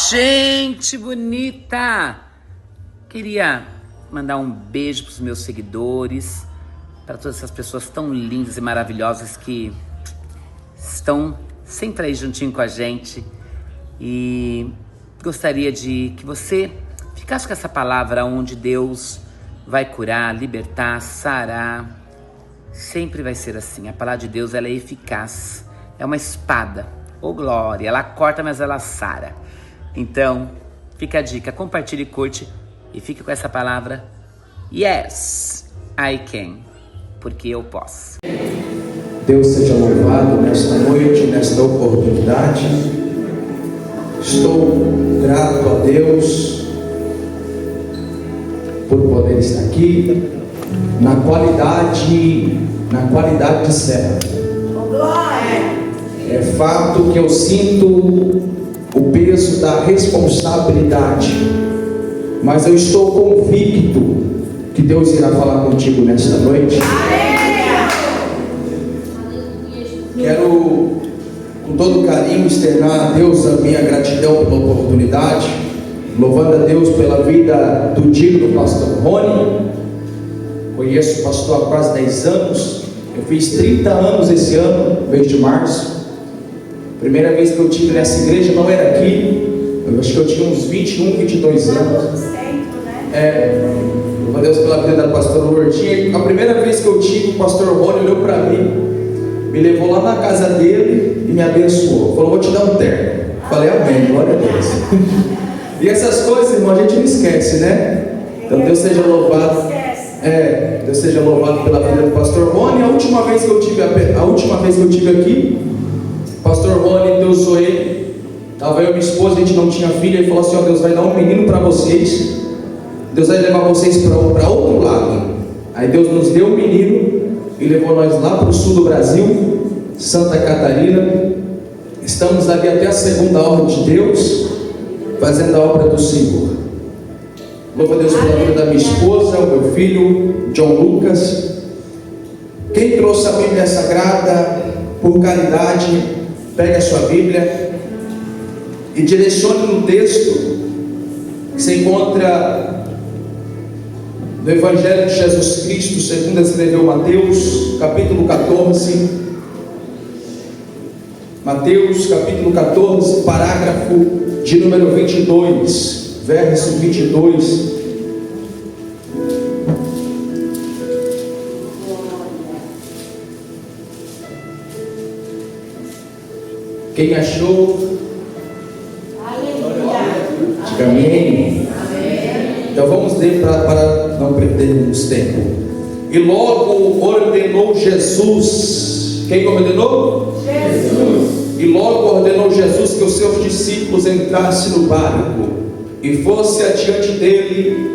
Gente bonita! Queria mandar um beijo para os meus seguidores, para todas essas pessoas tão lindas e maravilhosas que estão sempre aí juntinho com a gente. E gostaria de que você ficasse com essa palavra onde Deus vai curar, libertar, sarar. Sempre vai ser assim. A palavra de Deus, ela é eficaz. É uma espada. Ô glória, ela corta, mas ela sara. Então, fica a dica, compartilhe, curte e fique com essa palavra. Yes, I can, porque eu posso. Deus seja louvado nesta noite, nesta oportunidade. Estou grato a Deus por poder estar aqui na qualidade de servo. É fato que eu sinto o peso da responsabilidade, mas eu estou convicto que Deus irá falar contigo nesta noite. Quero com todo carinho externar a Deus a minha gratidão pela oportunidade, louvando a Deus pela vida do digno pastor Rony. Conheço o pastor há quase 10 anos, eu fiz 30 anos esse ano, mês de março. Primeira vez que eu estive nessa igreja não era aqui, eu acho que eu tinha uns 21, 22 anos. Louva a Deus pela vida da pastora Lourdinha. A primeira vez que eu tive, o pastor Rony olhou para mim, me levou lá na casa dele e me abençoou. Falou: vou te dar um terno. Falei: amém, glória a Deus. E essas coisas, irmão, a gente não esquece, né? Então Deus seja louvado. Deus seja louvado pela vida do pastor Rony. A última vez que eu tive aqui, pastor Rony, Deus usou ele. Estava eu e minha esposa, a gente não tinha filha. Ele falou assim: ó, Deus vai dar um menino para vocês. Deus vai levar vocês para outro lado. Aí Deus nos deu um menino e levou nós lá para o sul do Brasil, Santa Catarina. Estamos ali até a segunda ordem de Deus, fazendo a obra do Senhor. Louva a Deus pela vida da minha esposa, o meu filho, John Lucas. Quem trouxe a Bíblia Sagrada por caridade, pegue a sua Bíblia e direcione no texto que se encontra no Evangelho de Jesus Cristo, segundo escreveu Mateus, capítulo 14. Mateus, capítulo 14, parágrafo de número 22, verso 22. Quem achou? Diga amém. Então vamos ler para não perdermos tempo. E logo ordenou Jesus. Quem ordenou? Jesus. E logo ordenou Jesus que os seus discípulos entrassem no barco e fosse adiante dele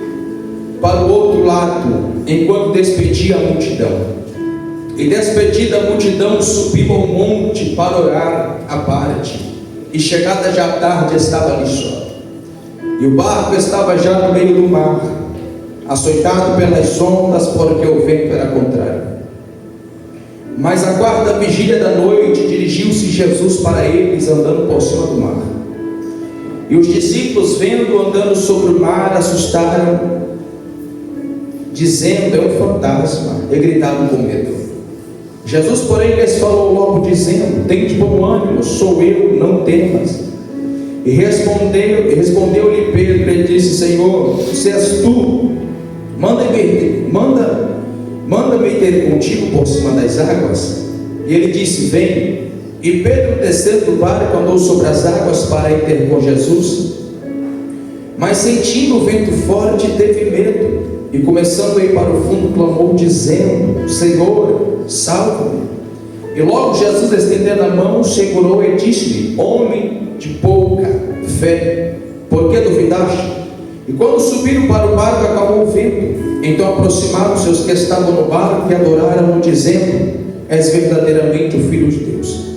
para o outro lado, enquanto despedia a multidão. E despedida a multidão, subiu ao monte para orar à parte. E chegada já a tarde, estava ali só. E o barco estava já no meio do mar, açoitado pelas ondas, porque o vento era contrário. Mas à quarta vigília da noite, dirigiu-se Jesus para eles, andando por cima do mar. E os discípulos, vendo andando sobre o mar, assustaram, dizendo: é um fantasma, e gritaram com medo. Jesus, porém, lhes falou logo, dizendo: tende bom ânimo, sou eu, não temas. E respondeu-lhe Pedro e disse: Senhor, se és tu, manda-me ter contigo por cima das águas. E ele disse: vem. E Pedro, descendo do barco, andou sobre as águas para ir ter com Jesus. Mas sentindo o vento forte, teve medo, e começando a ir para o fundo, clamou, dizendo: Senhor, salva-me. E logo Jesus, estendendo a mão, segurou e disse-lhe: homem de pouca fé, por que duvidaste? E quando subiram para o barco, acalmou o vento. Então aproximaram-se os que estavam no barco e adoraram-no, dizendo: és verdadeiramente o Filho de Deus.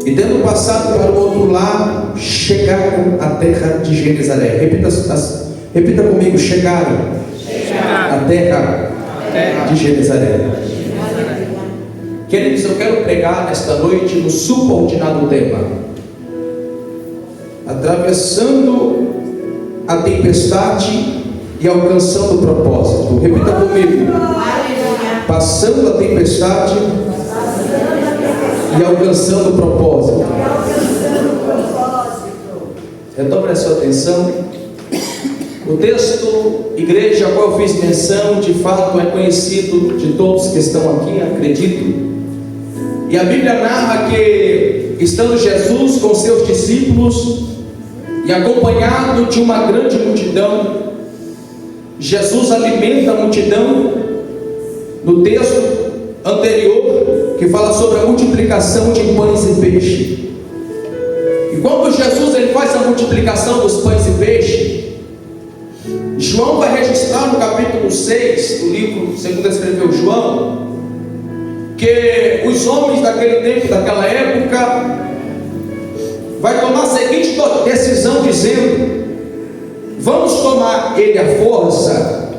E tendo passado para o outro lado, chegaram à terra de Genezaré. Repita comigo: chegaram à terra de Genezaré. Queridos, eu quero pregar nesta noite no subordinado tema: atravessando a tempestade e alcançando o propósito. Repita comigo: passando a tempestade e alcançando o propósito. Retome a sua atenção. O texto, igreja, a qual eu fiz menção, de fato é conhecido de todos que estão aqui, acredito. E a Bíblia narra que, estando Jesus com seus discípulos e acompanhado de uma grande multidão, Jesus alimenta a multidão. No texto anterior, que fala sobre a multiplicação de pães e peixe. E quando Jesus ele faz a multiplicação dos pães e peixe, João vai registrar no capítulo 6 do livro, segundo escreveu João, que os homens daquele tempo, daquela época, vai tomar a seguinte decisão, dizendo: vamos tomar ele à força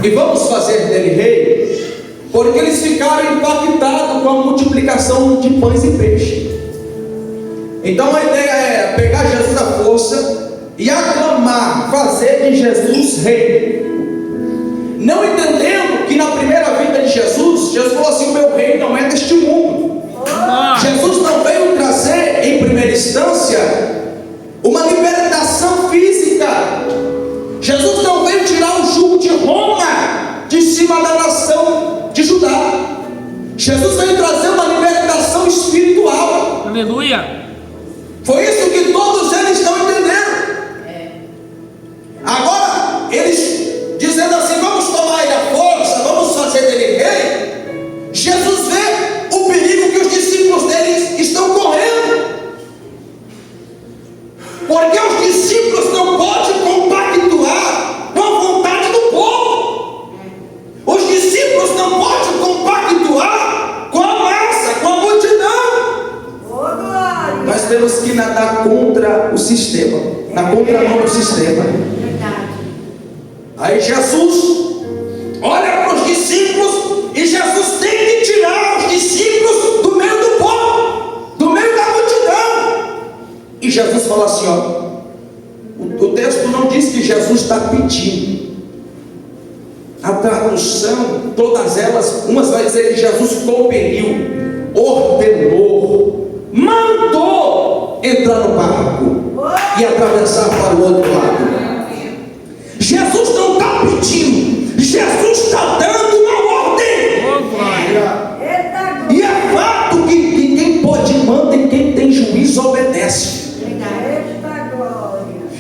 e vamos fazer dele rei, porque eles ficaram impactados com a multiplicação de pães e peixe. Então a ideia era pegar Jesus à força e aclamar, fazer de Jesus rei, não entendendo que na primeira vinda de Jesus falou assim: o meu reino não é deste mundo. Jesus não veio trazer em primeira instância uma libertação física. Jesus não veio tirar o jugo de Roma de cima da nação de Judá. Jesus veio trazer uma libertação espiritual. Aleluia. Foi isso que todos eles não entenderam. Agora, eles dizendo assim: vamos tomar ele à força, vamos fazer dele rei. Jesus vê o perigo que os discípulos dele estão correndo, porque os discípulos não podem compactuar com a vontade do povo. Os discípulos não podem compactuar com a massa, com a multidão. Nós temos que nadar contra o sistema, na contramão do sistema. Aí Jesus olha para os discípulos e Jesus tem que tirar os discípulos do meio do povo, do meio da multidão. E Jesus fala assim: ó, o texto não diz que Jesus está pedindo. A tradução, todas elas, umas vai dizer que Jesus compeliu, ordenou, mandou entrar no barco e atravessar para o outro lado. Jesus não está pedindo, Jesus está dando uma ordem. E é fato que quem pode manda e quem tem juízo obedece.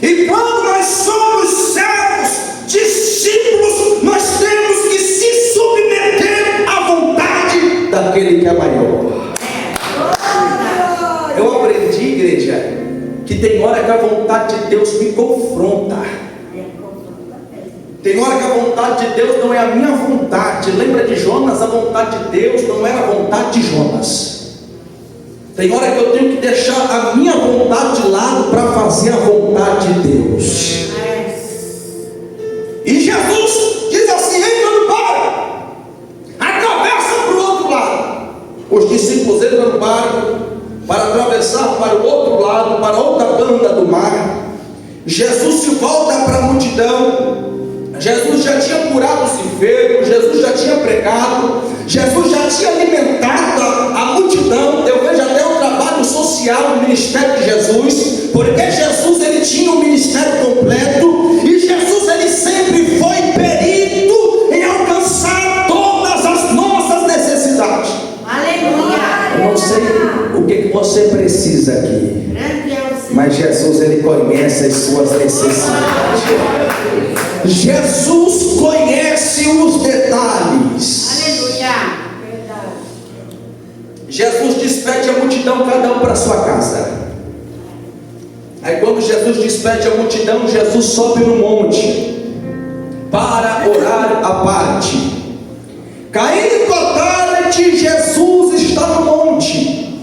E quando nós somos servos, discípulos, nós temos que se submeter à vontade daquele que é maior. Eu aprendi, igreja, que tem hora que a vontade de Deus me confronta. Tem hora que a vontade de Deus não é a minha vontade. Lembra de Jonas? A vontade de Deus não era a vontade de Jonas. Tem hora que eu tenho que deixar a minha vontade de lado para fazer a vontade de Deus. E Jesus diz assim: entra no barco, atravessa para o outro lado. Os discípulos entram no barco para atravessar para o outro lado, para outra banda do mar. Jesus se volta para a multidão. Jesus já tinha curado os enfermos, Jesus já tinha pregado, Jesus já tinha alimentado a multidão. Eu vejo até o trabalho social no ministério de Jesus, porque Jesus ele tinha um ministério completo, e Jesus ele sempre foi perito em alcançar todas as nossas necessidades. Aleluia! Eu não sei o que você precisa aqui, mas Jesus ele conhece as suas necessidades. Jesus conhece os detalhes. Aleluia. Jesus despede a multidão, cada um para sua casa. Aí quando Jesus despede a multidão, Jesus sobe no monte para orar à parte. Caindo a tarde, Jesus está no monte.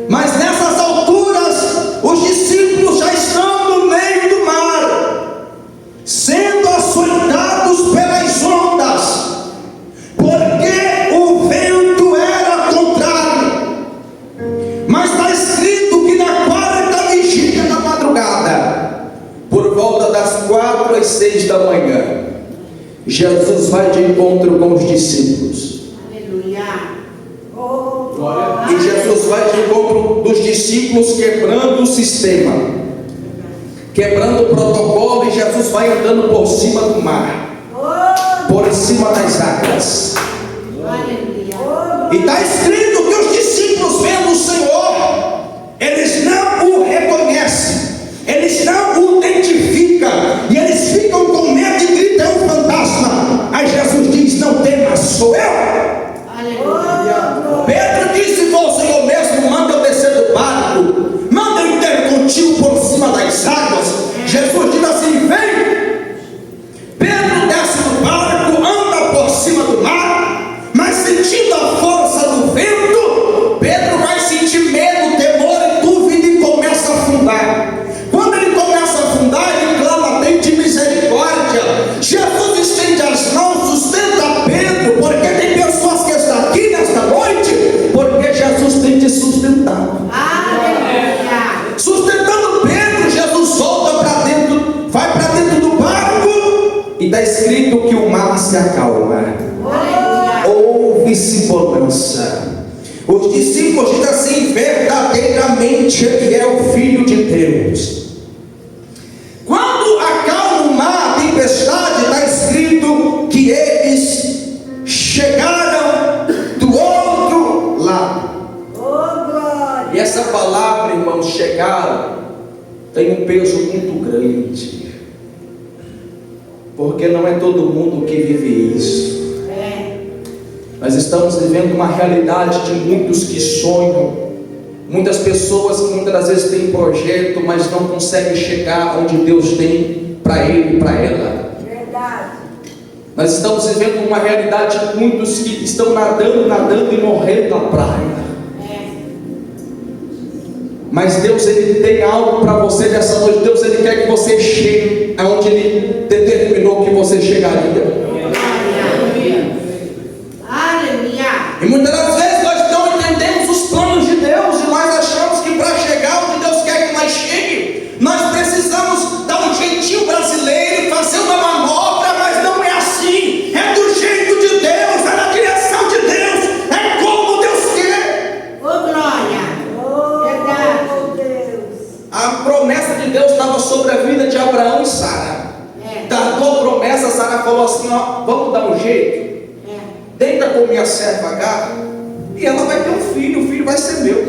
Mas nessas alturas, os discípulos já estão no meio do mar, sendo açoitados pelas ondas, porque o vento era contrário. Mas está escrito que na quarta vigília da 4 às 6 da manhã, Jesus vai de encontro com os discípulos. Aleluia. E Jesus vai de encontro dos discípulos, quebrando o sistema, quebrando o protocolo, e Jesus vai andando por cima do mar, por cima das águas. E está escrito que os discípulos, vendo o Senhor, eles não o reconhecem, eles não o identificam, e eles ficam com medo e gritam: é um fantasma. Aí Jesus diz: não temas, sou eu. Pedro disse: vou, Senhor mesmo, manda eu descer do barco, manda eu ter contigo por cima das águas. Jesus diz assim: vem. Pedro desce do barco, anda por cima do mar, mas sentindo a força do vento, Pedro vai sentir medo, temor e dúvida e começa a afundar. Quando ele começa a afundar, ele clama: tende misericórdia. Jesus estende as mãos, sustenta Pedro, porque tem pessoas que estão aqui nesta noite, porque Jesus tem te sustentado. Sustentando Pedro, Jesus solta para dentro, vai para dentro do barco, e está escrito que o mar se acalma. Houve-se bonança. Os discípulos dizem assim: verdadeiramente ele é o Filho de Deus. Quando acalma o mar, a tempestade, está escrito que eles chegaram do outro lado. E essa palavra, irmãos, chegaram, tem um peso muito grande, porque não é todo mundo que vive isso. Nós estamos vivendo uma realidade de muitos que sonham, muitas pessoas que muitas das vezes têm projeto, mas não conseguem chegar onde Deus tem para ele e para ela. Verdade. Nós estamos vivendo uma realidade de muitos que estão nadando e morrendo na praia. Mas Deus, Ele tem algo para você nessa noite. Deus, Ele quer que você chegue aonde Ele determinou que você chegaria. E muitas das vezes nós não entendemos os planos de Deus, e nós achamos que para chegar onde Deus quer que nós chegue, nós precisamos dar um jeitinho brasileiro, fazer uma manobra, mas não é assim. É do jeito de Deus, é na direção de Deus, é como Deus quer. Verdade. A promessa de Deus estava sobre a vida de Abraão e Sara. Tardou a promessa, Sara falou assim: ó, vamos dar um jeito. Deita com minha serva Agar, e ela vai ter um filho, o filho vai ser meu.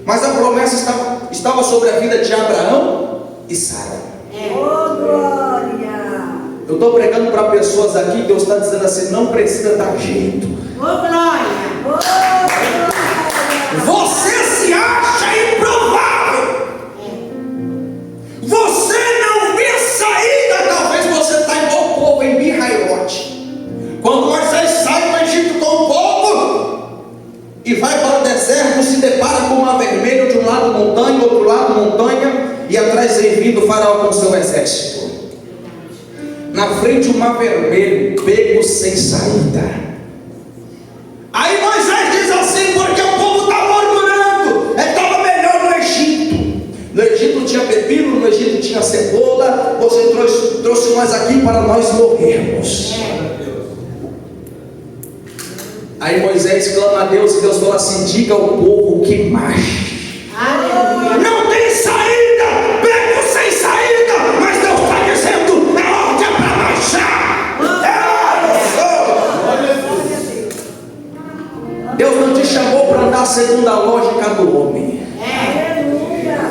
Mas a promessa estava sobre a vida de Abraão e Sara. Eu estou pregando para pessoas aqui, Deus está dizendo assim: não precisa dar jeito. Você se acha improvável, você não vê saída. Talvez você está igual o povo em Bihairote. Quando Moisés sai do Egito com o povo e vai para o deserto, se depara com o mar vermelho, de um lado montanha, outro lado montanha, e atrás vem vindo o faraó com seu exército. Na frente o mar vermelho, beco sem saída. Aí Moisés diz assim: porque o povo está murmurando, estava melhor no Egito. No Egito tinha pepino, no Egito tinha cebola, você trouxe nós aqui para nós morrermos. Aí Moisés clama a Deus, e Deus fala assim: diga ao povo que marche. Não tem saída, beco sem saída, mas Deus está dizendo: é ordem para marchar. Deus não te chamou para andar segundo a lógica do homem.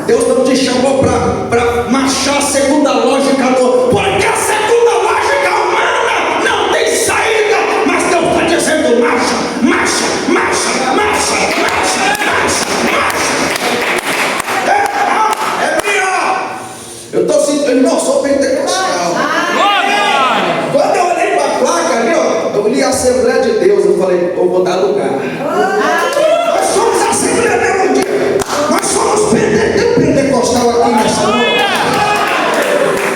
Deus não te chamou para marchar segundo a lógica do homem, porque a segunda lógica humana não tem saída, mas Deus está dizendo: marcha, marcha, marcha, marcha, marcha, marcha, marcha. É pior. Eu estou sentindo, irmão, eu sou pentecostal. Quando eu olhei para a placa ali, ó, eu li a Assembleia de Deus, eu falei: eu vou dar lugar. Nós somos a Assembleia mesmo dia. Nós somos pentecostal aqui nessa noite.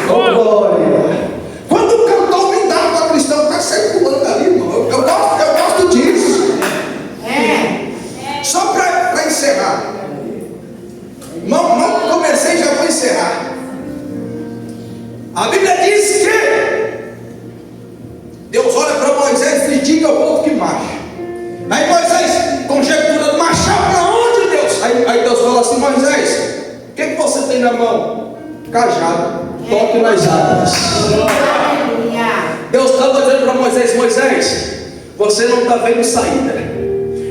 Oh, glória. Quando o cantor me dá para cristão, vai sair pulando ali, irmão. Eu gosto disso. Só para encerrar. Não comecei, já vou encerrar. A Bíblia diz que Deus olha para Moisés e diga ao povo que marche. Aí Moisés conjecturando, marchar para onde, Deus? Aí Deus fala assim: Moisés, o que você tem na mão? Cajado, toque nas águas. Deus estava dizendo para Moisés: Moisés, você não está vendo saída,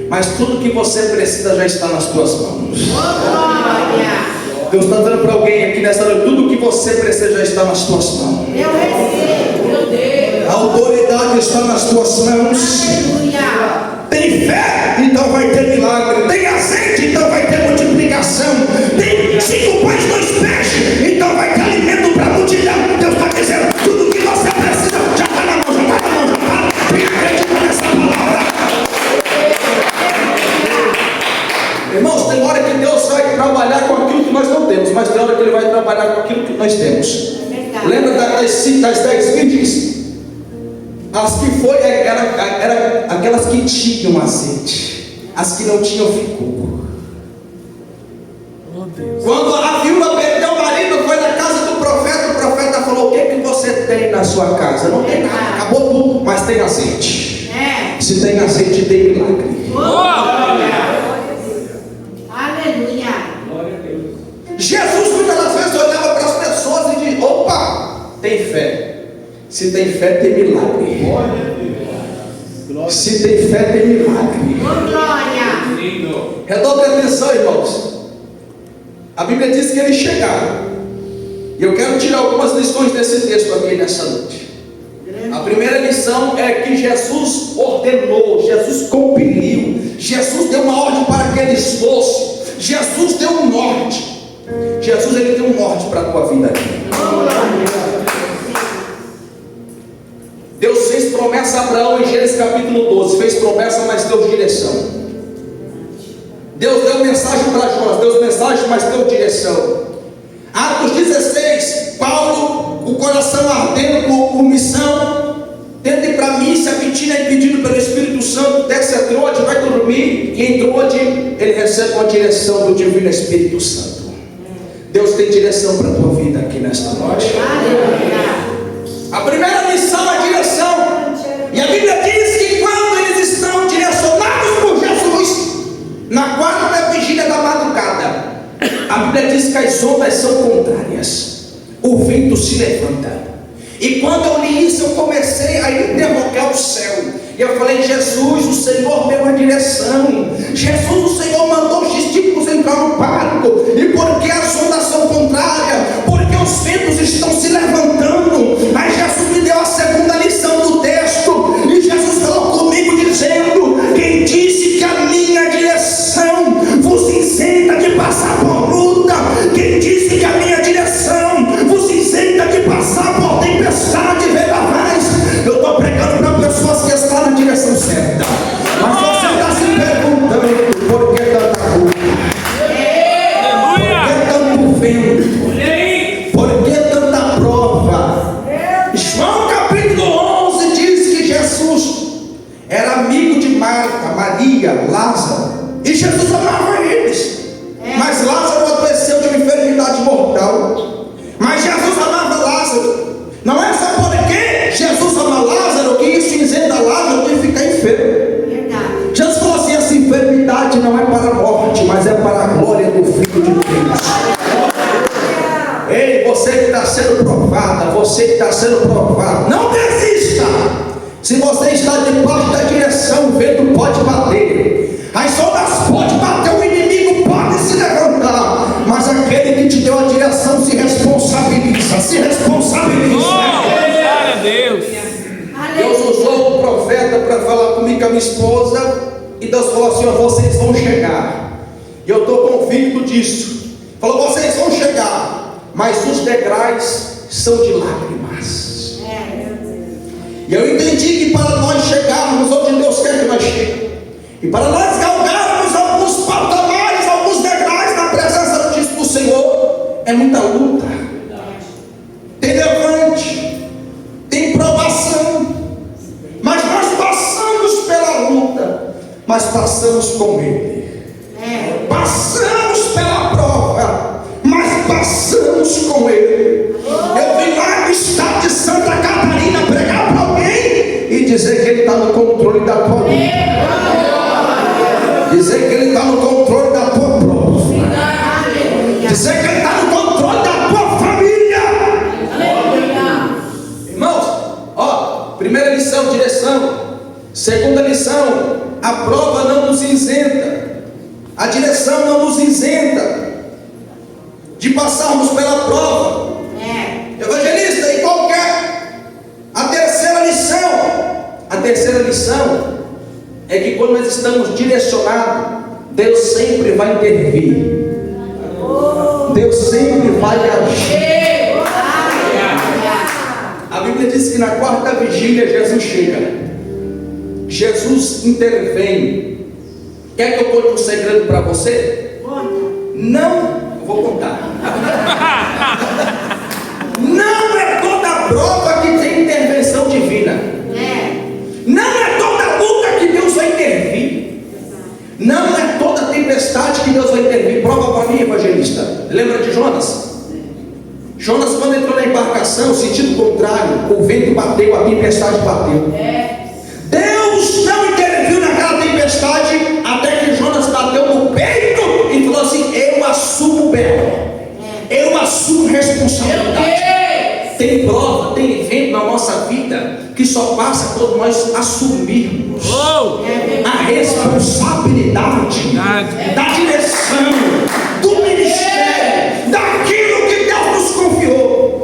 mas tudo que você precisa já está nas tuas mãos. Deus está dizendo para alguém aqui nessa noite: tudo que você precisa já está nas tuas mãos. Eu recebo, meu Deus. A autoridade está nas tuas mãos. Aleluia. Tem fé, então vai ter milagre. Tem azeite, então vai ter multiplicação. Tem 5 pães, 2 peixes, então vai ter alimento para a multidão. Deus está dizendo: tudo que você precisa já está na mão, já está na mão, já está. Vem acreditar nessa palavra. Irmãos, tem hora que Deus vai trabalhar com aquilo que nós não temos, mas tem hora que Ele vai trabalhar com aquilo que nós temos. Lembra das 10 virgens? As que foi, era aquelas que tinham azeite, as que não tinham ficou. Quando a viúva perdeu o marido, foi na casa do profeta, o profeta falou: o que você tem na sua casa? Não tem nada, acabou tudo, mas tem azeite. Se tem azeite, tem milagre. Aleluia. Jesus muitas das vezes olhava para as pessoas e dizia: opa, tem fé. Se tem fé, tem milagre. Se tem fé, tem milagre. Glória. Redobre a atenção, irmãos. A Bíblia diz que eles chegaram. E eu quero tirar algumas lições desse texto aqui nessa noite. A primeira lição é que Jesus ordenou, Jesus compeliu, Jesus deu uma ordem para que eles fossem. Jesus deu um norte. Jesus, ele deu um norte para a tua vida aqui. Deus fez promessa a Abraão em Gênesis capítulo 12. Fez promessa, mas deu direção. Deus deu mensagem para Jonas. Deu mensagem, mas deu direção. Atos 16. Paulo, o coração ardendo com missão, tendo ir para a missa, Bitina é pedido pelo Espírito Santo: desce a Troade, vai dormir. E em Troade ele recebe uma direção do Divino Espírito Santo. Deus tem direção para a tua vida aqui nesta noite. A primeira lição é a direção. E a Bíblia diz que quando eles estão direcionados por Jesus, na quarta vigília da madrugada, a Bíblia diz que as ondas são contrárias, o vento se levanta. E quando eu li isso, eu comecei a interrogar o céu. E eu falei: Jesus, o Senhor deu a direção. Jesus, o Senhor mandou os discípulos entrar no barco. E por que as ondas são contrárias? Porque os ventos estão se levantando. Aí Jesus me deu a segunda lição do texto. E Jesus falou comigo dizendo: quem disse que a minha direção vos isenta de passar por luta? Quem disse que a minha direção vos isenta de passar por tempestade e vendavais? Eu estou pregando para pessoas que estão na direção certa, mas você está se perguntando: por que tanta luta? Por que tanto vento? Por que tanta prova? João capítulo 11 diz que Jesus era amigo de Marta, Maria, Lázaro, e Jesus amava eles. Mas Lázaro adoeceu de uma enfermidade mortal. Mas Jesus amava Lázaro. Não é só porque Jesus ama Lázaro que isso isenta Lázaro de ficar enfermo. Jesus falou assim: essa enfermidade não é para a morte, mas é para a glória do Filho de Deus. Ei, você que está sendo provada, você que está sendo provado, não desista. Se você está debaixo da direção, o vento pode bater, as ondas podem bater, o inimigo pode se levantar, mas aquele que te deu a direção se responsabiliza. Se responsabiliza. Glória a Deus. Deus usou o profeta para falar comigo, com a minha esposa, e Deus falou assim: vocês vão chegar. E eu estou convicto disso. Falou: vocês vão chegar, mas os degraus são de lágrimas. E eu entendi que para nós chegarmos onde Deus quer que nós cheguemos, e para nós galgarmos alguns patamares, alguns degraus na presença do Senhor, é muita luta. Tem levante, tem provação, mas nós passamos pela luta, mas passamos com Ele. Passamos pela prova, mas passamos com Ele. Eu vi lá controle da tua vida. Dizer que Ele está no controle da tua prova. Dizer que Ele está no controle da tua família. Irmãos, ó, primeira lição, direção. Segunda lição, a prova não nos isenta. A direção não nos isenta de passarmos pela prova. Evangelista, e qual que é a terceira lição? A terceira lição é que quando nós estamos direcionados, Deus sempre vai intervir. Deus sempre vai agir. A Bíblia diz que na quarta vigília Jesus chega. Jesus intervém. Quer que eu conte um segredo para você? Não, eu vou contar. Não é toda prova que tem intervenção divina. Não é toda luta que Deus vai intervir. Não é toda tempestade que Deus vai intervir. Prova para mim, evangelista. Lembra de Jonas? Jonas, quando entrou na embarcação, sentido contrário, o vento bateu, a tempestade bateu. Deus não interviu naquela tempestade até que Jonas bateu no peito e falou assim: eu assumo o berro, eu assumo responsabilidade. Tem prova, tem evento na nossa vida que só passa quando nós assumirmos a responsabilidade da direção, do ministério, daquilo que Deus nos confiou.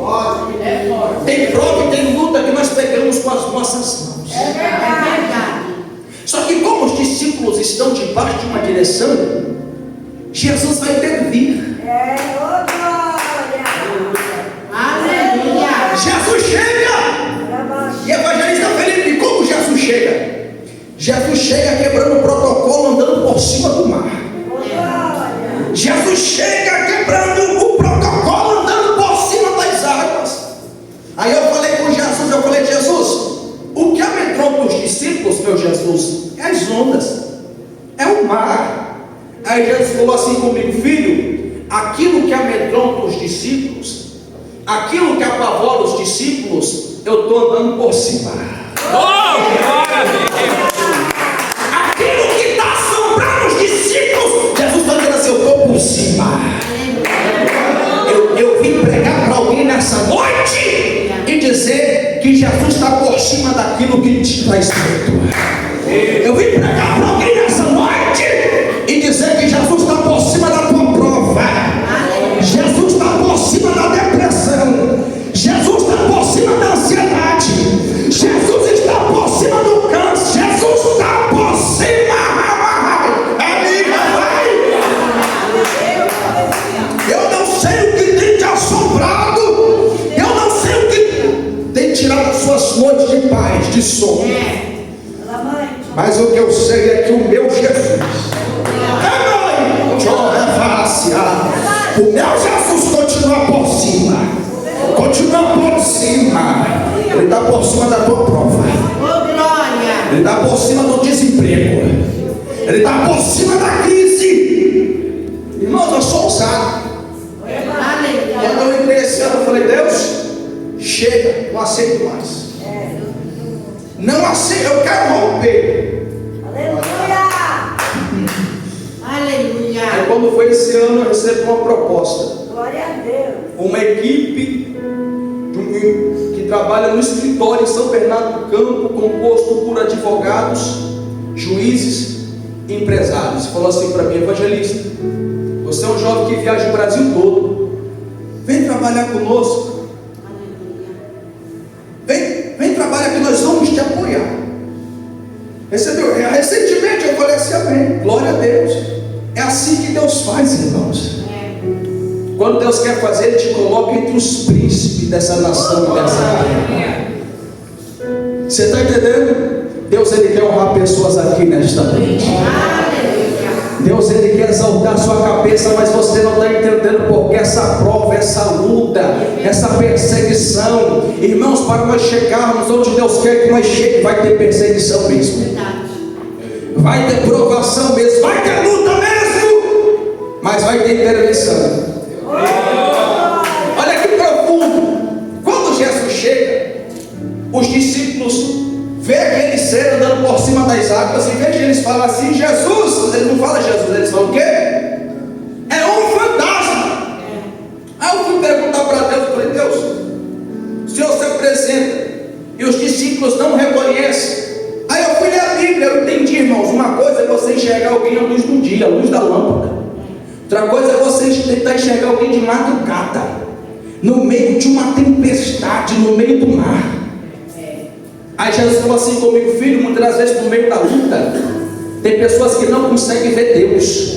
Tem prova e tem luta que nós pegamos com as nossas mãos. Só que como os discípulos estão debaixo de uma direção, Jesus vai intervir. Jesus chega. E evangelista Felipe, como Jesus chega? Jesus chega quebrando o protocolo, andando por cima do mar. Jesus chega quebrando o protocolo, andando por cima das águas. Aí eu falei com Jesus, Jesus, o que amedronta os discípulos, meu Jesus, é as ondas, é o mar. Aí Jesus falou assim comigo: filho, aquilo que amedronta os discípulos, aquilo que apavora os discípulos, eu estou andando por cima. Aquilo que está assombrando os discípulos, Jesus está dizendo assim: eu estou por cima. Eu vim pregar para alguém nessa noite e dizer que Jesus está por cima daquilo que te está escrito. Eu vim pregar para alguém nessa noite e dizer que Jesus está por cima da tua prova. Jesus está por cima da depressão. Jesus está por cima da ansiedade. Jesus está por cima do câncer. Jesus está por cima. Eu não sei o que tem te assombrado. Eu não sei o que tem tirado as suas noites de paz, de sono. Mas o que eu sei é que o meu Jesus, o meu Jesus continua por cima. Continua por cima. Ele está por cima da tua prova. Ele está por cima do desemprego. Ele está por cima da crise. Irmãos, eu sou ousado. Quando eu entrei esse ano, eu falei: Deus, chega, não aceito mais. Não aceito, eu quero romper. Aleluia. Aí quando foi esse ano, eu recebi uma proposta. Glória a Deus. Uma equipe que trabalha no escritório em São Bernardo do Campo, composto por advogados, juízes e empresários. Falou assim para mim: evangelista, você é um jovem que viaja o Brasil todo, vem trabalhar conosco. Vem trabalhar que nós vamos te apoiar. Recebeu? Recentemente eu falei assim: amém, glória a Deus. É assim que Deus faz, irmãos. Quando Deus quer fazer, Ele te coloca entre os príncipes dessa nação, dessa terra. Você está entendendo? Deus, Ele quer honrar pessoas aqui nesta noite. Deus, Ele quer exaltar a sua cabeça, mas você não está entendendo porque essa prova, essa luta, essa perseguição, irmãos, para nós chegarmos onde Deus quer que nós cheguemos, vai ter perseguição mesmo, vai ter provação mesmo, vai ter luta mesmo, mas vai ter intervenção. Olha que profundo. Quando Jesus chega, os discípulos vê aquele ser andando por cima das águas e veja eles falam assim: Jesus. Eles não falam Jesus, eles falam o quê? É um fantasma. Aí eu fui perguntar para Deus, eu falei: Deus, o Senhor se apresenta e os discípulos não reconhecem. Aí eu fui ler a Bíblia, eu entendi, irmãos. Uma coisa é você enxergar alguém à luz do dia, à luz da lâmpada. Outra coisa é você tentar enxergar alguém de madrugada, no meio de uma tempestade, no meio do mar. Aí Jesus falou assim comigo: filho, muitas das vezes no meio da luta, tem pessoas que não conseguem ver Deus.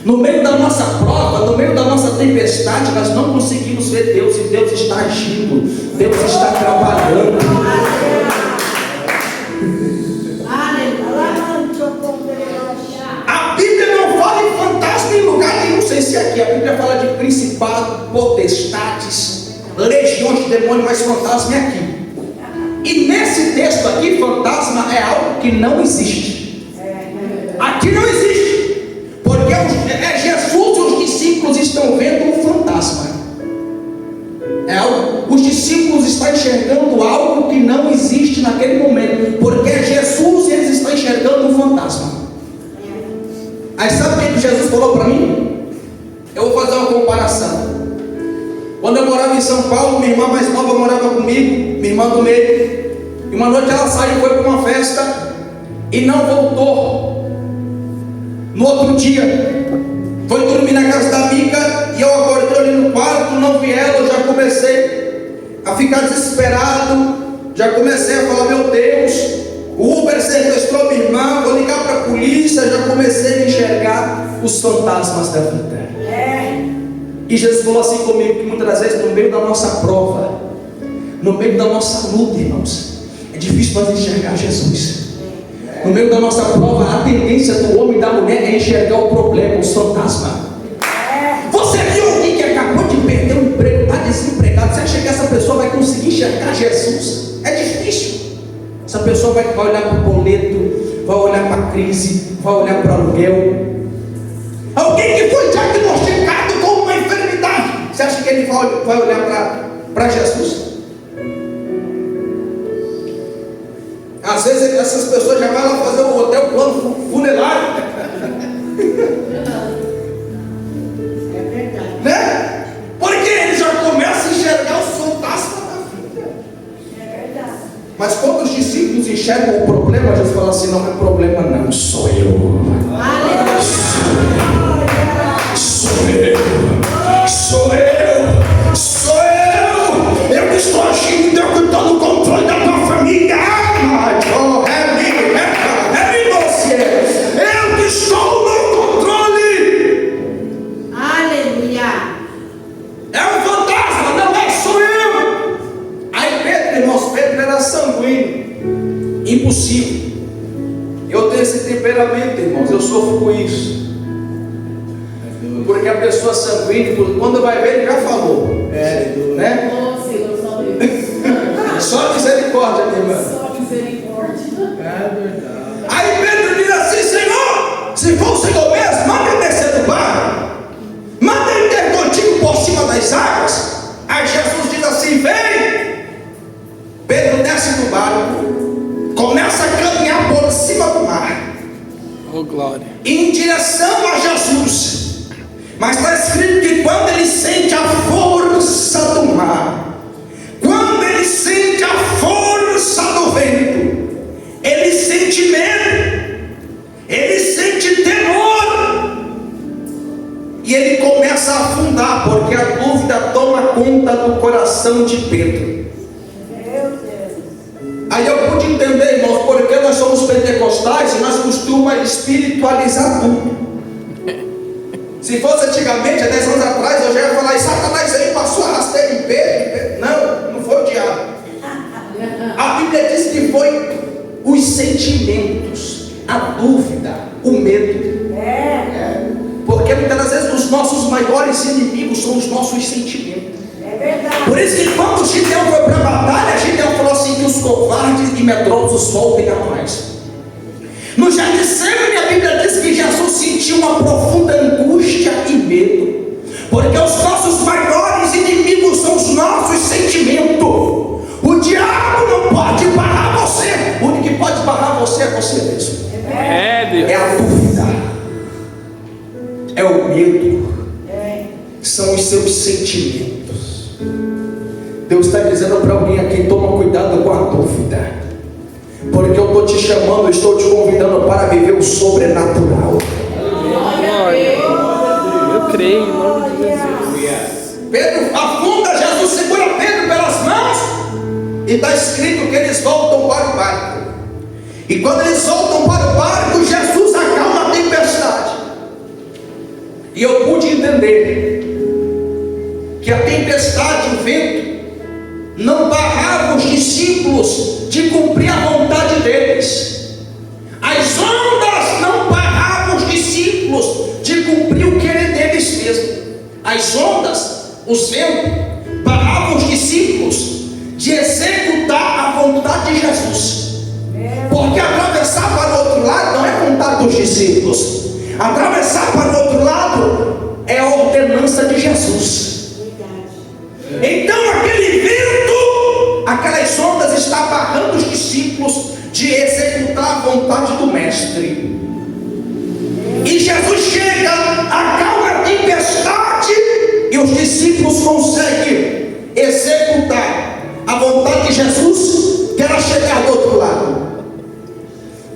No meio da nossa prova, no meio da nossa tempestade, nós não conseguimos ver Deus, e Deus está agindo, Deus está trabalhando. A Bíblia não fala em fantasma em lugar nenhum, sem ser aqui. A Bíblia fala de principado, potestades, legiões de demônios, mas fantasma é aqui. E nesse texto aqui, fantasma é algo que não existe. Aqui não existe. Porque é Jesus e os discípulos estão vendo um fantasma. Os discípulos estão enxergando algo que não existe naquele momento. Porque é Jesus e eles estão enxergando um fantasma. Aí sabe o que Jesus falou para mim? Eu vou fazer uma comparação. Quando eu morava em São Paulo, minha irmã mais nova morava comigo, minha irmã do meio. E uma noite ela saiu, foi para uma festa e não voltou. No outro dia, foi dormir na casa da amiga e eu acordei ali no quarto, não vi ela. Eu já comecei a ficar desesperado, já comecei a falar: meu Deus, o Uber sequestrou minha irmã, vou ligar para a polícia. Já comecei a enxergar os fantasmas da vida. E Jesus falou assim comigo, que muitas das vezes no meio da nossa prova, no meio da nossa luta, irmãos, é difícil nós enxergar Jesus. No meio da nossa prova, a tendência do homem e da mulher é enxergar o problema, os fantasmas. Você viu alguém que acabou de perder o emprego, está desempregado? Você acha que essa pessoa vai conseguir enxergar Jesus? É difícil. Essa pessoa vai olhar para o boleto, vai olhar para a crise, vai olhar para o aluguel. Alguém que foi diagnosticado com uma enfermidade, você acha que ele vai olhar para Jesus? Às vezes essas pessoas já vão lá fazer o hotel plano funerário. É verdade. Né? Porque ele já começa a enxergar os fantasmas da vida. É verdade. Mas quando os discípulos enxergam o problema, Jesus fala assim: não é problema não, sou eu. Aleluia. Sou eu. Sou eu. Sou eu. Eu que estou agindo, eu que estou no controle da tua família. Eu que estou no controle. Aleluia. É um fantasma, não é? Sou eu. Aí Pedro, irmãos, Pedro era sanguíneo, impossível. Eu tenho esse temperamento, irmãos, eu sofro com isso. Porque a pessoa sanguínea, quando vai ver, ele já falou. Né? Oh, Senhor, só Deus. Só misericórdia, minha irmã. Só misericórdia. É verdade. Aí Pedro diz assim: Senhor, se for o Senhor mesmo, manda ele descer do barco, manda ele ter contigo por cima das águas. Aí Jesus diz assim: vem. Pedro desce do barco, começa a caminhar por cima do mar, Oh, glória. em direção a Jesus. Mas está escrito que quando ele sente a força do mar, quando ele sente a força do vento, ele sente medo, ele sente temor, e ele começa a afundar, porque a dúvida toma conta do coração de Pedro. Meu Deus. Aí eu pude entender, irmãos, porque nós somos pentecostais e nós costumamos espiritualizar tudo. Se fosse antigamente, há 10 anos atrás, eu já ia falar: e Satanás aí passou a rasteira em Pedro. Não foi o diabo. A Bíblia diz que foi os sentimentos, a dúvida, o medo. Porque muitas vezes os nossos maiores inimigos são os nossos sentimentos. É verdade. Por isso que quando Gideão foi para a batalha, Gideão falou assim: que os covardes e medrosos voltem atrás. No Getsemane, a Bíblia diz que Jesus sentiu uma profunda angústia e medo, porque os nossos maiores inimigos são os nossos sentimentos. O diabo não pode parar você. você mesmo. É, Deus. É a dúvida, é o medo, são os seus sentimentos. Deus está dizendo para alguém aqui: toma cuidado com a dúvida, porque eu estou te chamando, eu estou te convidando para viver o sobrenatural. Eu creio em nome de Jesus. Pedro afunda, Jesus segura Pedro pelas mãos, e está escrito que eles voltam para o barco. E quando eles voltam para o barco, Jesus acalma a tempestade. E eu pude entender que a tempestade, o vento, não barrava os discípulos de cumprir a vontade deles. As ondas não barravam os discípulos de cumprir o querer deles mesmo. As ondas, os ventos, barravam os discípulos de executar a vontade de Jesus. Porque atravessar para o outro lado não é vontade dos discípulos. Atravessar para o outro lado é a ordenança de Jesus. Então aquele vento, aquelas ondas está barrando os discípulos de executar a vontade do Mestre. E Jesus chega, acalma a tempestade, e os discípulos conseguem executar a vontade de Jesus, que era chegar do outro lado.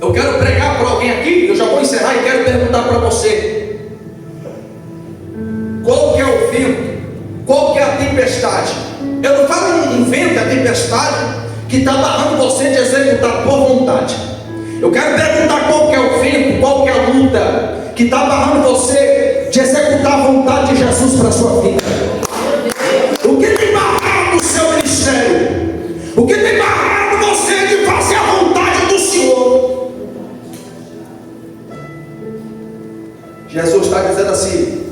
Eu quero pregar para alguém aqui, eu já vou encerrar e quero perguntar para você: qual que é o vento? Qual que é a tempestade? Eu não falo um vento, a tempestade que está barrando você de executar a tua vontade. Eu quero perguntar qual que é o vento, qual que é a luta que está barrando você de executar a vontade de Jesus para a sua vida. O que tem barrado o seu ministério? O que tem barrado você de fazer a vontade do Senhor? Jesus está dizendo assim: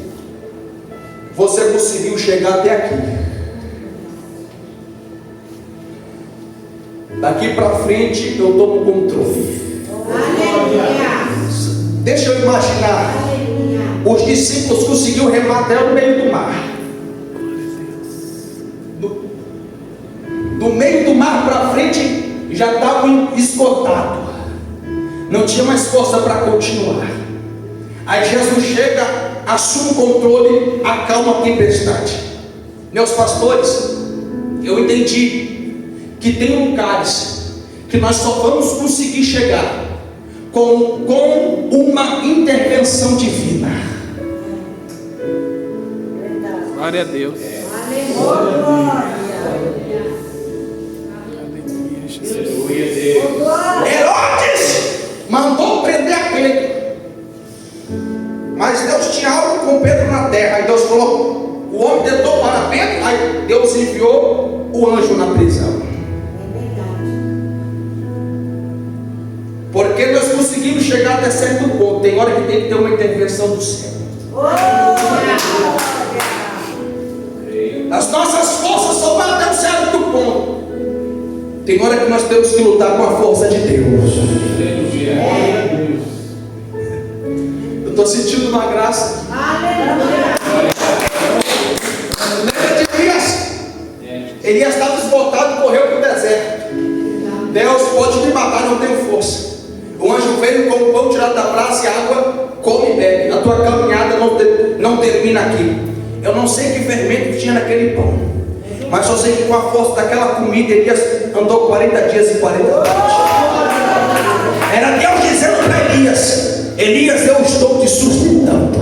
você conseguiu chegar até aqui. Daqui para frente eu tomo controle. Aleluia. Deixa eu imaginar. Os discípulos conseguiram remar até no meio do mar. Do meio do mar para frente já estavam esgotados. Não tinha mais força para continuar. Aí Jesus chega, assume o controle, acalma a tempestade. Meus pastores, eu entendi que tem lugares que nós só vamos conseguir chegar com uma intervenção divina. Glória a Deus. Herodes mandou prender a Pedro, mas Deus tinha algo com Pedro na terra. Aí Deus falou: o homem tentou para Pedro. Aí Deus enviou o anjo na prisão. Porque nós conseguimos chegar até certo ponto. Tem hora que tem que ter uma intervenção do céu. As nossas forças só vão até um certo ponto. Tem hora que nós temos que lutar com a força de Deus. Eu estou sentindo uma graça. Lembra de Elias? Elias estava esgotado e correu para o deserto. Deus pode me matar, não tenho força. O anjo veio com o pão tirado da brasa e água, come e bebe. A tua caminhada não termina aqui. Eu não sei que fermento tinha naquele pão, mas só sei que com a força daquela comida Elias andou 40 dias e 40 noites. Era Deus dizendo para Elias: Elias, eu estou te sustentando.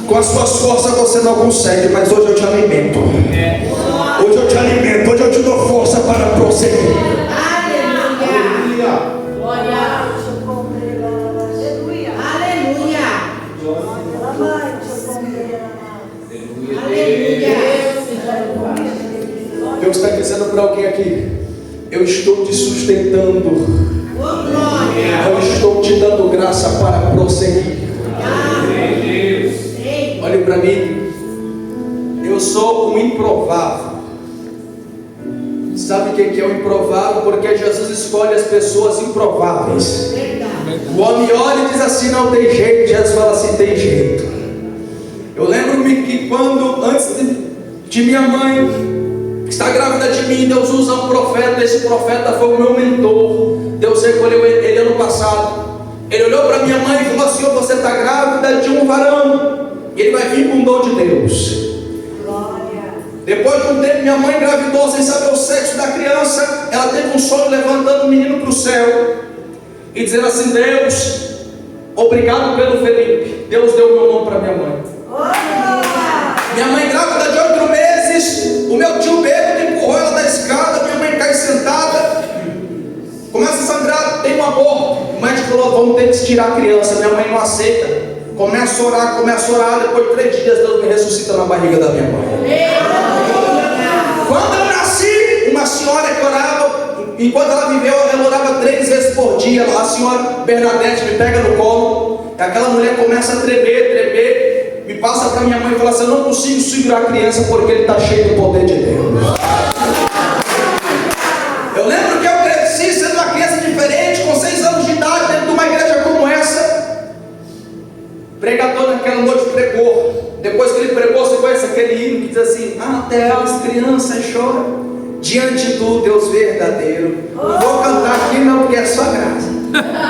Com as suas forças você não consegue, mas hoje eu te alimento. Hoje eu te alimento, hoje eu te dou força para prosseguir. Deus está dizendo para alguém aqui: eu estou te sustentando, eu estou te dando graça para prosseguir. Olhe para mim, eu sou um improvável. Sabe o que é o improvável? Porque Jesus escolhe as pessoas improváveis. O homem olha e diz assim: não tem jeito. Jesus fala assim: tem jeito. Eu lembro-me que quando, antes de minha mãe estar grávida de mim, Deus usa um profeta. Esse profeta foi o meu mentor Deus recolheu ele ano passado. Ele olhou para minha mãe e falou assim: você está grávida de um varão, ele vai vir com o dom de Deus. Depois de um tempo, minha mãe engravidou sem saber o sexo da criança. Ela teve um sonho levantando o menino para o céu e dizendo assim: Deus, obrigado pelo Felipe. Deus deu meu nome para minha mãe. Minha mãe grávida de 8 meses, o meu tio bêbado empurrou ela da escada, minha mãe cai sentada, começa a sangrar, tem um aborto. O médico falou: vamos ter que tirar a criança. Minha mãe não aceita. Começa a orar, depois de 3 dias Deus me ressuscita na barriga da minha mãe. Quando eu nasci, uma senhora que orava, enquanto ela viveu, ela orava 3 vezes por dia. A senhora Bernadette me pega no colo, e aquela mulher começa a tremer, me passa para minha mãe e fala assim: eu não consigo segurar a criança porque ele está cheio do poder de Deus. Eu lembro que eu cresci sendo uma criança diferente, com 6 anos de idade, dentro de uma igreja como essa. O pregador naquela noite pregou. Depois que ele pregou, você conhece aquele hino que diz assim: até as crianças choram diante do Deus verdadeiro. Não vou cantar aqui não, porque é só graça.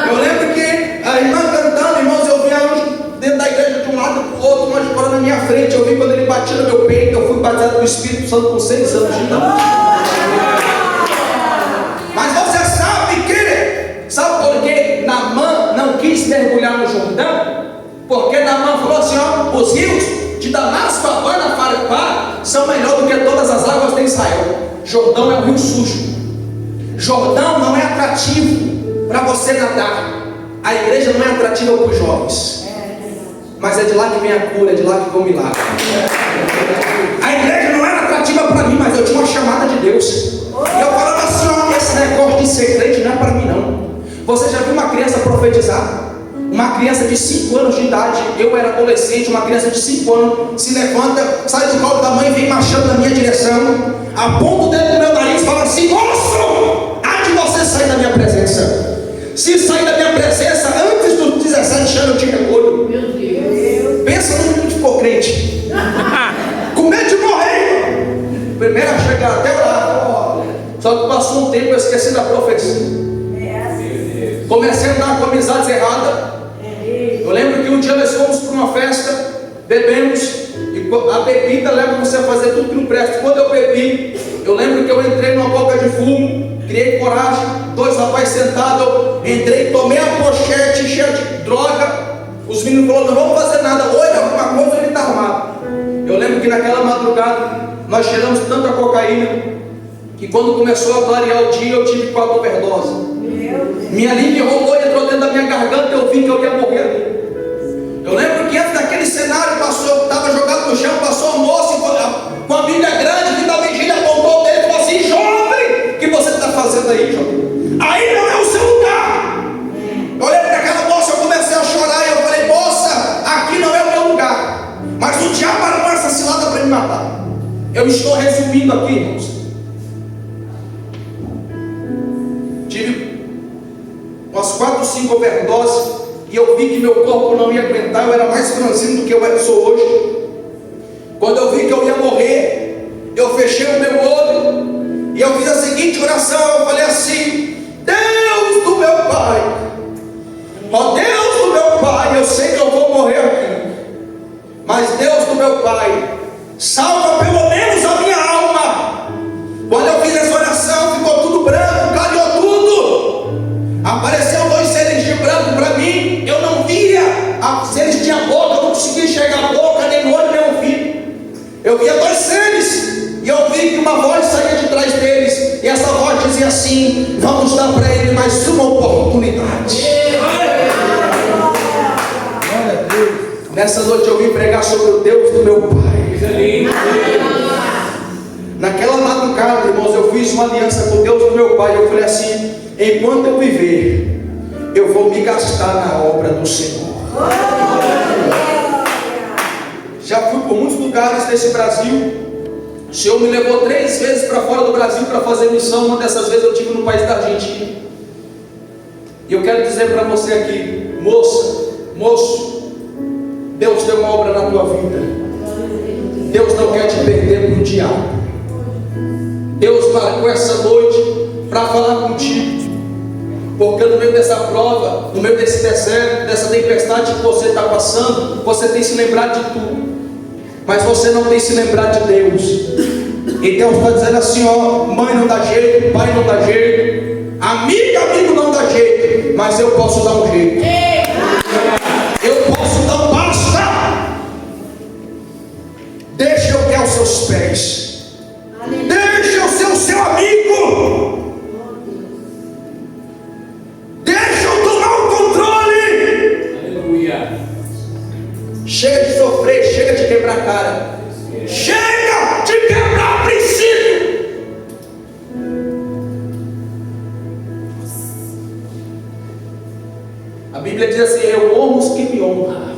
Eu lembro que a irmã cantando, irmãos, eu via anjo dentro da igreja de um lado para o outro, um anjo fora na minha frente. Eu vi quando ele batia no meu peito. Eu fui batizado no Espírito Santo com 6 anos de idade. Mas você sabe por que Naamã não quis mergulhar no Jordão? Porque Naamã falou assim: ó, os rios de Damasco, Abana, Farpá são melhor do que todas as águas de Israel. Jordão é um rio sujo. Jordão não é atrativo para você nadar. A igreja não é atrativa para os jovens, mas é de lá que vem a cura, é de lá que vem o milagre. A igreja não era atrativa para mim, mas eu tinha uma chamada de Deus. E eu falava assim: ó, esse negócio de ser crente não é para mim não. Você já viu uma criança profetizar? Uma criança de 5 anos de idade, eu era adolescente, uma criança de 5 anos se levanta, sai do colo da mãe e vem marchando na minha direção, aponta o dedo no meu nariz e fala assim: moço, há de você sair da minha presença. Se sair da minha presença antes dos 17 anos eu te recolho. Meu Deus. Pensa no mundo que ficou crente, com medo de morrer. Primeiro a chegar até lá, só que passou um tempo, eu esqueci da profecia. Comecei a andar com amizades erradas. Eu lembro que um dia nós fomos para uma festa, bebemos, e a bebida leva você a fazer tudo que não presta. Quando eu bebi, eu lembro que eu entrei numa boca de fumo, criei coragem, 2 rapazes sentados, eu entrei, tomei a pochete cheia de droga. Os meninos falaram: não vamos fazer nada, hoje alguma coisa ele está armado. Eu lembro que naquela madrugada nós cheiramos tanta cocaína que quando começou a clarear o dia eu tive 4 overdoses. Minha língua rolou e entrou dentro da minha garganta. Eu vi que eu ia morrer ali. Eu lembro que antes daquele cenário passou, eu estava jogado no chão, passou a moça com a Bíblia grande, que da vigília apontou dele e falou assim: jovem, o que você está fazendo aí, jovem? Aí não é o seu lugar. Eu olhei para aquela moça, eu comecei a chorar e eu falei: moça, aqui não é o meu lugar. Mas o diabo armou essa cilada para me matar. Eu estou resumindo aqui, irmãos. Tive umas 4 ou 5 overdoses e eu vi que meu corpo não ia aguentar. Eu era mais franzino do que eu sou hoje. Quando eu vi que eu ia morrer, eu fechei o meu olho e eu fiz a seguinte oração. Eu falei assim: Deus do meu Pai, ó Deus do meu Pai, eu sei que eu vou morrer aqui, mas Deus do meu Pai, salva pelo menos a minha alma. Quando eu fiz essa oração, ficou tudo branco, clareou tudo. Apareceu 2 seres de branco para mim. Eu não via se eles tinham boca, eu não conseguia enxergar a boca, nem o olho, nem o ouvido. Eu via 2 seres e eu vi que uma voz saía de trás deles, e essa voz dizia assim: vamos dar para ele mais uma oportunidade. Nessa noite eu vim pregar sobre o Deus do meu Pai. Naquela madrugada, irmãos, eu fiz uma aliança com Deus do meu Pai. Eu falei assim: enquanto eu viver, eu vou me gastar na obra do Senhor. Já fui por muitos lugares desse Brasil. O Senhor me levou 3 vezes para fora do Brasil para fazer missão. Uma dessas vezes eu estive no país da Argentina. E eu quero dizer para você aqui, moça, moço, Deus tem uma obra na tua vida. Deus não quer te perder para o diabo. Deus marcou essa noite para falar contigo. Porque no meio dessa prova, no meio desse deserto, dessa tempestade que você está passando, você tem se lembrado de tudo, mas você não tem se lembrado de Deus. E Deus está dizendo assim, ó, mãe não dá jeito, pai não dá jeito, amigo não dá jeito, mas eu posso dar um jeito. Eu posso dar um basta. Deixa eu ter aos seus pés. Deixa eu ser o seu amigo. Deixa eu tomar o controle. Aleluia. Chega de sofrer, chega de quebrar a cara. Chega de quebrar princípio. A Bíblia diz assim, eu honro os que me honram.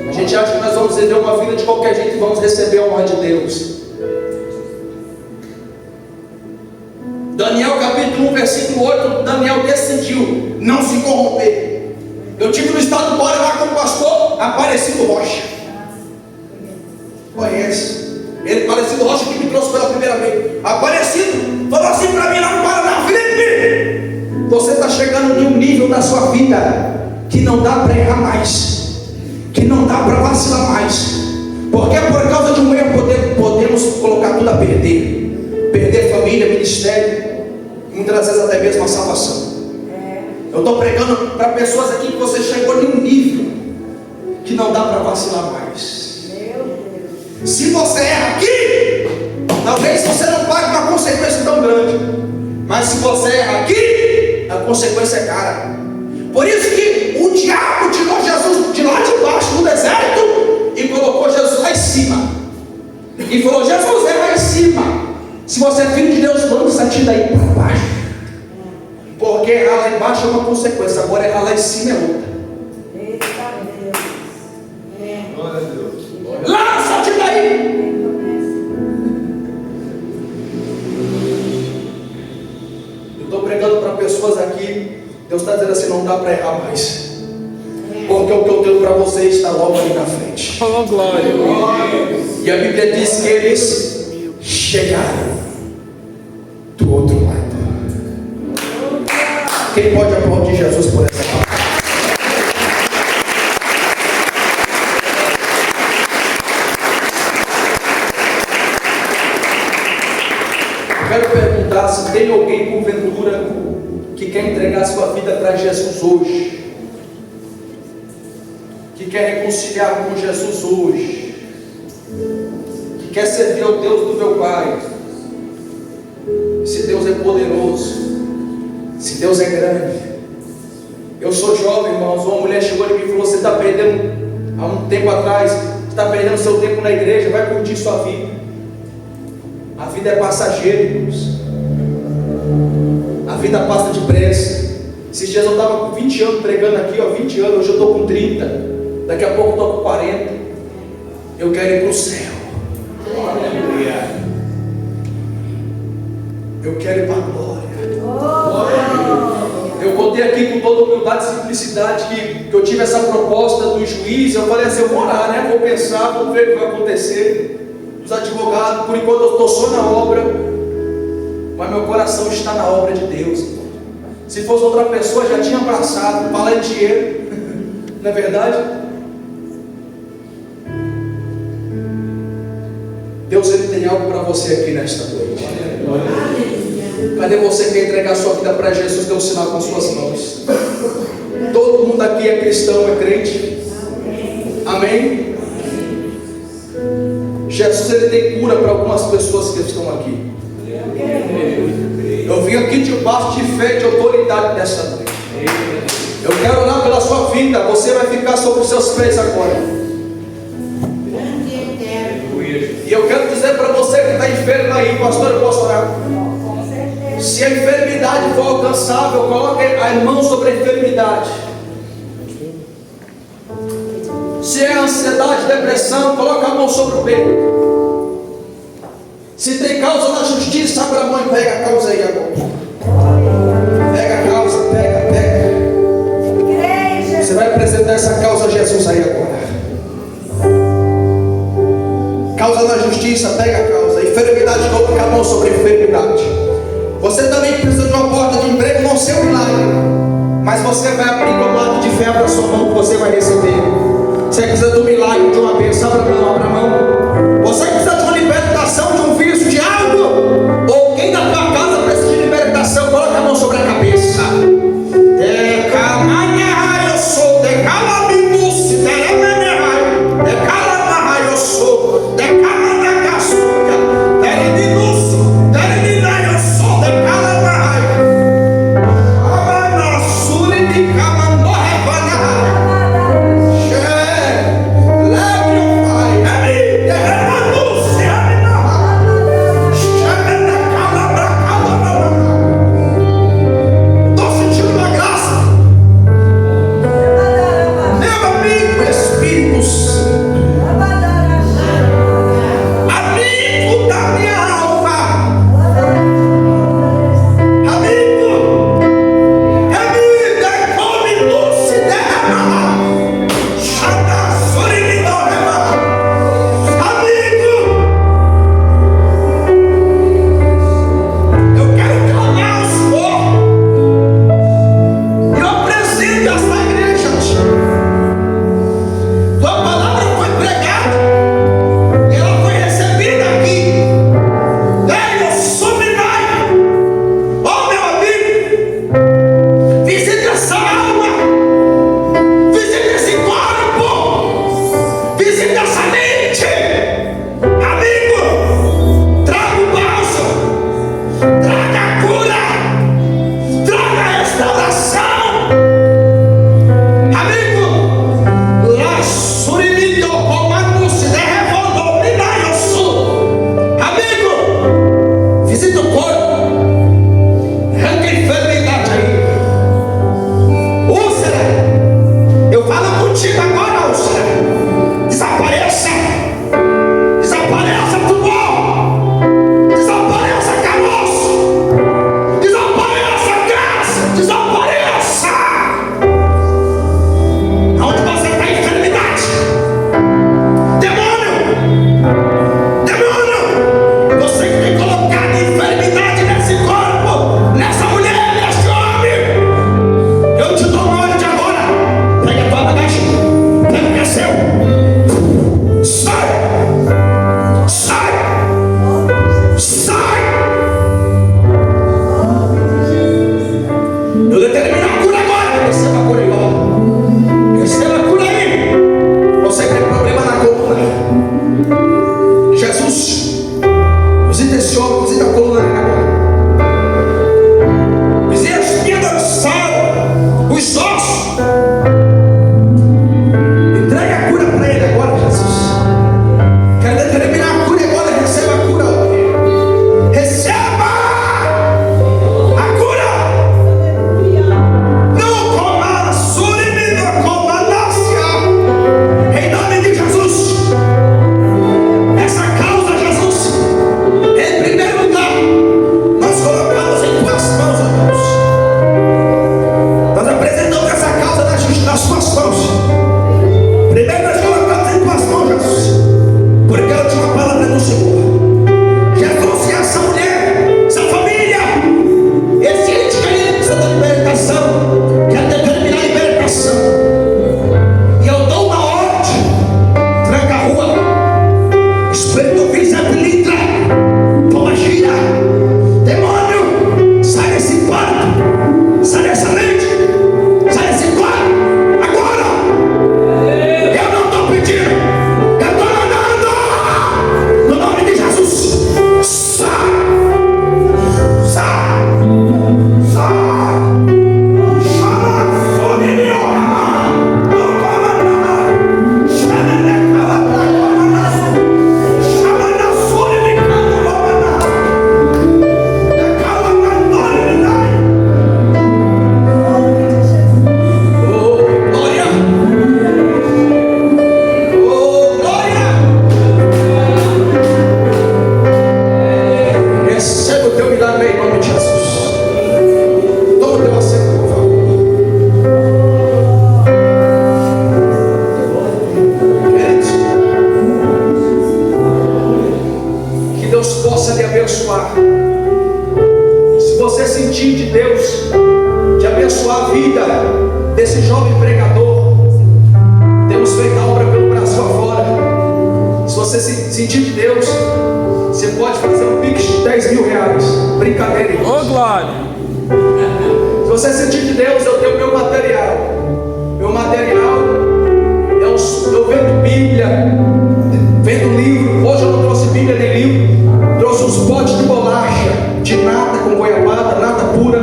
A gente acha que nós vamos viver uma vida de qualquer jeito e vamos receber a honra de Deus. Daniel capítulo 1, versículo 8, Daniel decidiu não se corromper. Eu tive no estado do Paraná como pastor, Aparecido Rocha. Conhece? Ele, Aparecido Rocha, que me trouxe pela primeira vez. Aparecido, falou assim para mim lá no Paraná, Felipe, você está chegando em um nível da sua vida que não dá para errar mais, que não dá para vacilar mais, porque por causa de um erro podemos colocar tudo a perder família, ministério, muitas vezes até mesmo a salvação. Eu estou pregando para pessoas aqui que você chegou em um nível que não dá para vacilar mais. Se você erra aqui, talvez você não pague uma consequência tão grande, mas se você erra aqui, a consequência é cara. Por isso que o diabo tirou Jesus de lá de baixo no deserto e colocou Jesus lá em cima e falou, Jesus é lá em cima, se você é filho de Deus, lança ti daí para baixo, porque errar lá embaixo é uma consequência, agora errar lá em cima é outra. Lança-te daí. Eu estou pregando para pessoas aqui, Deus está dizendo assim, não dá para errar mais, porque o que eu tenho para vocês está logo ali na frente. Oh, glória. E a Bíblia diz que eles chegaram do outro lado. Quem pode aplaudir Jesus por essa palavra? Eu quero perguntar se tem alguém porventura que quer entregar sua vida para Jesus hoje, que quer reconciliar com Jesus hoje, que quer servir ao Deus do meu Pai. Se Deus é poderoso, se Deus é grande. Eu sou jovem, irmãos. Uma mulher chegou em mim e falou, você está perdendo, há um tempo atrás, você está perdendo seu tempo na igreja, vai curtir sua vida. A vida é passageira, irmãos. A vida passa depressa. Esses dias eu estava com 20 anos pregando aqui, ó, 20 anos, hoje eu estou com 30, daqui a pouco eu estou com 40. Eu quero ir para o céu. Eu quero ir para a glória. Eu contei aqui com toda humildade e simplicidade que eu tive essa proposta do juiz. Eu falei assim, eu vou orar, né? Vou pensar, vou ver o que vai acontecer. Os advogados, por enquanto eu estou só na obra, mas meu coração está na obra de Deus. Se fosse outra pessoa já tinha abraçado, falar em dinheiro. Não é verdade? Deus, Ele tem algo para você aqui nesta noite. Cadê você que quer entregar sua vida para Jesus? Dê um sinal com suas mãos. Todo mundo aqui é cristão, é crente. Amém? Jesus, Ele tem cura para algumas pessoas que estão aqui. Eu vim aqui debaixo de fé e de autoridade nessa noite. Eu quero orar pela sua vida. Você vai ficar sobre os seus pés agora. E eu quero dizer para você que está enfermo aí, pastor, eu posso orar? Se a enfermidade for alcançável, coloque a mão sobre a enfermidade. Se é ansiedade, depressão, coloque a mão sobre o peito. Se tem causa na justiça, abra a mão e pega a causa aí agora. Pega a causa, pega. Você vai apresentar essa causa a Jesus aí agora. Causa na justiça, pega a causa. Enfermidade, coloca a mão sobre a enfermidade. Você também que precisa de uma porta de emprego, não ser um milagre, mas você vai abrir como ato de fé para a sua mão que você vai receber. Você precisa do milagre, de uma bênção, abra a mão. Você precisa de uma libertação, de um vício, de algo. Ou quem da tua casa precisa de libertação, coloca a mão sobre a cabeça. Eu sou você sentir de Deus, de abençoar a vida desse jovem pregador, temos feito a obra pelo Brasil afora. Se você sentir de Deus, você pode fazer um pix de 10 mil reais. Brincadeira. Ô, glória. Se você sentir de Deus, eu tenho meu material. Meu material, eu vendo Bíblia, vendo livro. Hoje eu não trouxe Bíblia nem livro. Trouxe uns potes de bolacha, de nata com goiabada, nata pura.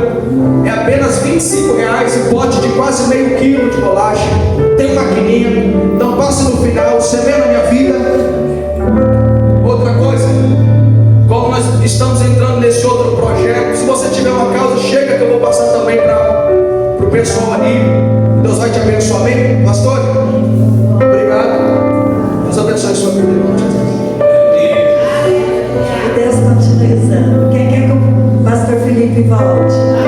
É apenas 25 reais o pote de quase meio quilo de bolacha. Tem uma maquininha. Então passe no final, semeia na minha vida. Outra coisa, como nós estamos entrando nesse outro projeto, se você tiver uma causa, chega que eu vou passar também para o pessoal ali. Deus vai te abençoar, amém? Pastor, obrigado. Deus abençoe a sua vida, irmão. E Deus continue usando. Quem quer que o pastor Felipe volte?